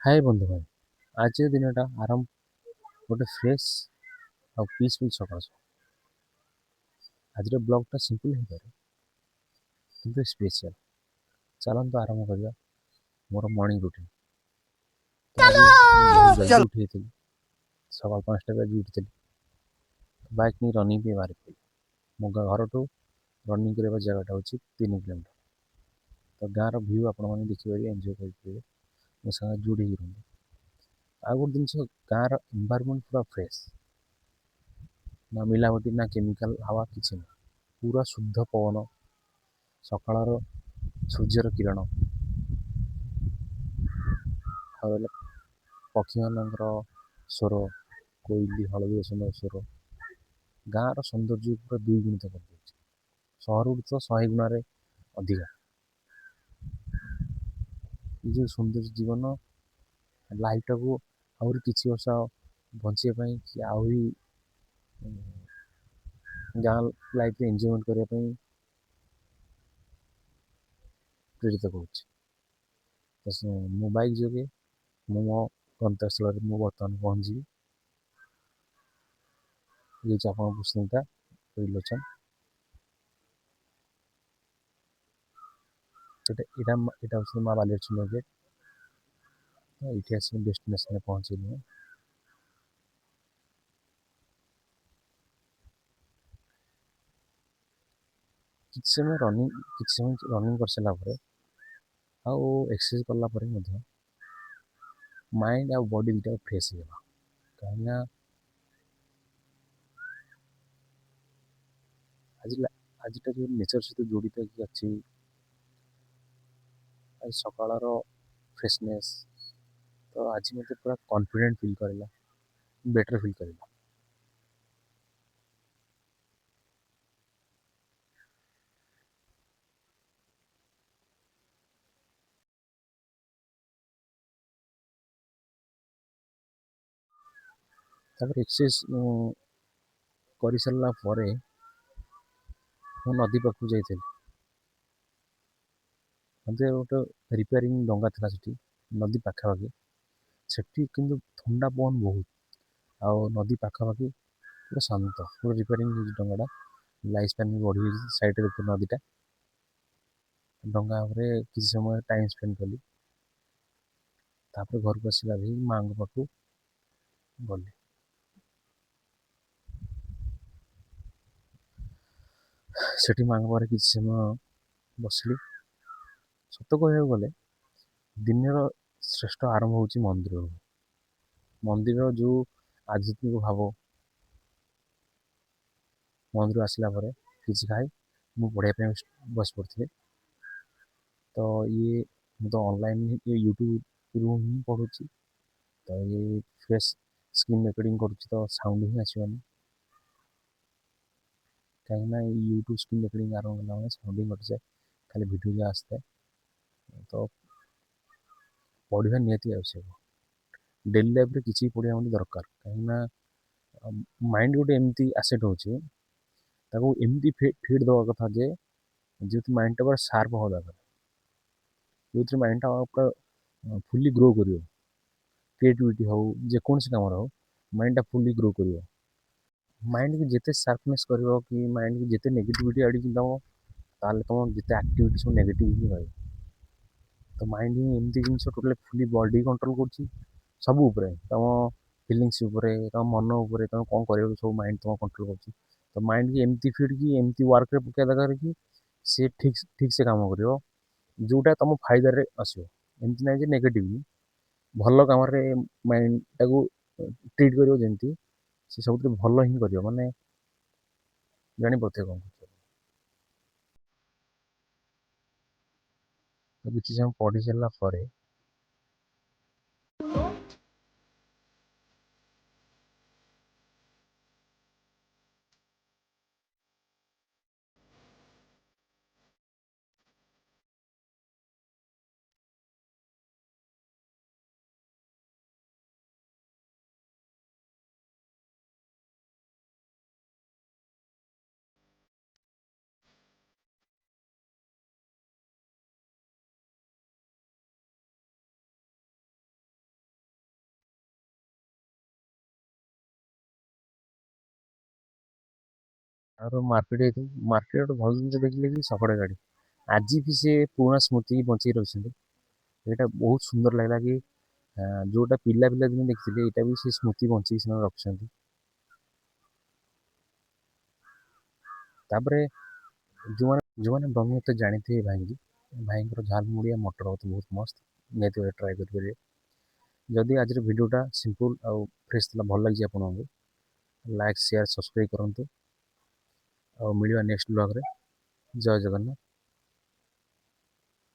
हाय बंधु भाई आज दिनटा आरंभ गोटे फ्रेश और पीसफुल सकाळ आज ब्लॉगटा सिंपल हो पारे किंतु स्पेशल चलନ୍ତୁ आरंभ करवा मोर मॉर्निंग रूटीन आज बहुत जल्दी उठी सकाल 5टा बजे उठी बाइक नहीं रनिंग पे बाहर पड़ी मो घर टू रनिंग करने जगह हूँ 3 किलोमीटर तो गाँव व्यू आपण मैंने देखिए एंजॉय करेंगे मो साथ जोड़ी रुहतु आ गोटे जिन गाँव एनवायरमेंट पूरा फ्रेश ना मिलावटी ना केमिकल हवा किसी ना पूरा शुद्ध पवन सकाळर सूर्यर किरण ଆଉ ପକ୍ଷୀମାନଙ୍କର ସ୍ୱର କୋଇଲି ହଳଦୀ ବସନ୍ତ ସ୍ୱର ଗାଁର ସୌନ୍ଦର୍ଯ୍ୟ ପୁରା ଦ୍ୱିଗୁଣିତ କରିଦେଉଛି ସହରରୁ ତ 100 ଗୁଣରେ ଅଧିକା ଏ ଯେଉଁ ସୌନ୍ଦର୍ଯ୍ୟ ଜୀବନ ଲାଇଫଟାକୁ ଆହୁରି କିଛି ବର୍ଷ ବଞ୍ଚିବା ପାଇଁ କି ଆହୁରି ଗାଁ ଲାଇଫରେ ଏନ୍ଜୟମେଣ୍ଟ କରିବା ପାଇଁ ପ୍ରେରିତ କରୁଛି ତ ମୋ ବାଇକ୍ ଯୋଗେ ମୁଁ ମୋ ଗନ୍ତବ୍ୟସ୍ଥଳରେ ମୁଁ ବର୍ତ୍ତମାନ ପହଞ୍ଚିବି ये ହେଉଛି ଆପଣଙ୍କ ପୁଷ୍ପିତା ତ୍ରିଲୋଚନ ଏଇଟା ହେଉଛି ମା ବାଲିଚନ୍ଦ୍ର ଗେଟ୍ ଏଇଠି ଆସିକି ଡେଷ୍ଟିନେସନରେ ପହଞ୍ଚିଲି ମୁଁ କିଛି ସମୟ ରନିଂ କରିସାରିଲା ପରେ ଆଉ ଏକ୍ସରସାଇଜ କଲା ପରେ ମଧ୍ୟ ମାଇଣ୍ଡ ଆଉ ବଡି ଦୁଇଟା ଫ୍ରେଶ ହେଇଗଲା କାହିଁକିନା ଆଜିଟା ଯେଉଁ ନେଚର ସହିତ ଜଡ଼ିତ ହେଇକି ଅଛି ଆଜି ସକାଳର ଫ୍ରେଶନେସ୍ ତ ଆଜି ମୋତେ ପୁରା କନଫିଡେଣ୍ଟ ଫିଲ୍ କରିଲା ବେଟର ଫିଲ୍ କରିଲା ତାପରେ ଏକ୍ସରସାଇଜ କରିସାରିଲା ପରେ ମୁଁ ନଦୀ ପାଖକୁ ଯାଇଥିଲି ମୋତେ ଗୋଟେ ରିପେୟାରିଂ ଡଙ୍ଗା ଥିଲା ସେଠି ନଦୀ ପାଖାପାଖି ସେଠି କିନ୍ତୁ ଥଣ୍ଡା ପବନ ବହୁତ ଆଉ ନଦୀ ପାଖାପାଖି ପୁରା ଶାନ୍ତ ପୁରା ରିପେୟାରିଂ ହେଇଛି ଡଙ୍ଗାଟା ଲାଇଫ୍ ସ୍ପାନ୍ ବି ବଢ଼ିଯାଇଛି ସାଇଡ଼୍ରେ ଦେଖି ନଦୀଟା ଡଙ୍ଗା ଉପରେ କିଛି ସମୟ ଟାଇମ୍ ସ୍ପେଣ୍ଡ କଲି ତାପରେ ଘରକୁ ଆସିଲା ବି ମାଆଙ୍କ ପାଖକୁ ଗଲି ସେଠି ମାଆଙ୍କ ପାଖରେ କିଛି ସମୟ ବସିଲି ସତ କହିବାକୁ ଗଲେ ଦିନର ଶ୍ରେଷ୍ଠ ଆରମ୍ଭ ହେଉଛି ମନ୍ଦିରରୁ ମନ୍ଦିରର ଯେଉଁ ଆଧ୍ୟାତ୍ମିକ ଭାବ ମନ୍ଦିର ଆସିଲା ପରେ କିଛି ଖାଇ ମୁଁ ପଢ଼ିବା ପାଇଁ ବସି ପଡ଼ିଥିଲି ତ ମୁଁ ତ ଅନଲାଇନ୍ ୟୁଟ୍ୟୁବରୁ ହିଁ ପଢ଼ୁଛି ତ ଫ୍ରେଶ୍ ସ୍କ୍ରିନ୍ ରେକର୍ଡ଼ିଂ କରୁଛି ତ ସାଉଣ୍ଡ ହିଁ ଆସିବନି କାହିଁକିନା ୟୁଟ୍ୟୁବ ସ୍କ୍ରିନ୍ ରେକର୍ଡ଼ିଂ ଆରମ୍ଭ ହେଲା ମାନେ ସାଉଣ୍ଡ ହିଁ କଟିଯାଏ ଖାଲି ଭିଡ଼ିଓ ଯାହା ଆସିଥାଏ ତ ପଢ଼ିବା ନିହାତି ଆବଶ୍ୟକ ଡେଲି ଲାଇଫ୍ରେ କିଛି ପଢ଼ିବା ମୋତେ ଦରକାର କାହିଁକିନା ମାଇଣ୍ଡ ଗୋଟେ ଏମିତି ଆସେଟ୍ ହେଉଛି ତାକୁ ଏମିତି ଫିଟ୍ ଦେବା କଥା ଯେ ଯେହେତୁ ମାଇଣ୍ଡଟା ପୁରା ସାର୍ପ ହେବା ଦରକାର ଯେଉଁଥିରେ ମାଇଣ୍ଡଟା ପୁରା ଫୁଲି ଗ୍ରୋ କରିବ କ୍ରିଏଟିଭିଟି ହେଉ ଯେକୌଣସି କାମରେ ହେଉ ମାଇଣ୍ଡଟା ଫୁଲି ଗ୍ରୋ କରିବ ମାଇଣ୍ଡକୁ ଯେତେ ସାର୍ପନେସ୍ କରିବ କି ମାଇଣ୍ଡକୁ ଯେତେ ନେଗେଟିଭିଟି ଆଡ଼ିକି ଦେବ ତାହେଲେ ତୁମ ଯେତେ ଆକ୍ଟିଭିଟି ସବୁ ନେଗେଟିଭ୍ ହିଁ ରହିବ ତ ମାଇଣ୍ଡ ହିଁ ଏମିତି ଜିନିଷ ଟୋଟାଲି ଫୁଲି ବଡି କଣ୍ଟ୍ରୋଲ କରୁଛି ସବୁ ଉପରେ ତୁମ ଫିଲିଙ୍ଗସ୍ ଉପରେ ତୁମ ମନ ଉପରେ ତୁମେ କ'ଣ କରିବାକୁ ସବୁ ମାଇଣ୍ଡ ତୁମ କଣ୍ଟ୍ରୋଲ କରୁଛି ତ ମାଇଣ୍ଡକି ଏମିତି ଫିଟ୍ କି ଏମିତି ୱାର୍କରେ ପକାଇବା ଦରକାର କି ସେ ଠିକ୍ ସେ କାମ କରିବ ଯେଉଁଟା ତୁମ ଫାଇଦାରେ ଆସିବ ଏମିତି ନାହିଁ ଯେ ନେଗେଟିଭ୍ ଭଲ କାମରେ ମାଇଣ୍ଡଟାକୁ ଟ୍ରିଟ୍ କରିବ ଯେମିତି ସେ ସବୁଥିରେ ଭଲ ହିଁ କରିବ ମାନେ ଜାଣିପାରୁଥିବେ କ'ଣ ତ କିଛି ସମୟ ପଢ଼ି ସାରିଲା ପରେ और मार्केट भल जिन देखिले कि सपड़े गाड़ी आज भी से पुराना स्मृति बचाई रखिंट ये बहुत सुंदर लगला कि जोटा पिला पिला दिन देखिए यहाँ भी से स्मृति बचाई से रखिंट तापर जो मैंने ब्रह्मपुत्र जानी थे भाई भाई झाल मुड़िया मटर होते बहुत मस्त नहीं ट्राए करेंगे जदि आज भिडटा सिंपल आउ फ्रेश था भल लगी आपको लाइक शेयर सब्सक्राइब करूँ और मिलवा नेक्स्ट ब्लॉग रे जय जगन्नाथ।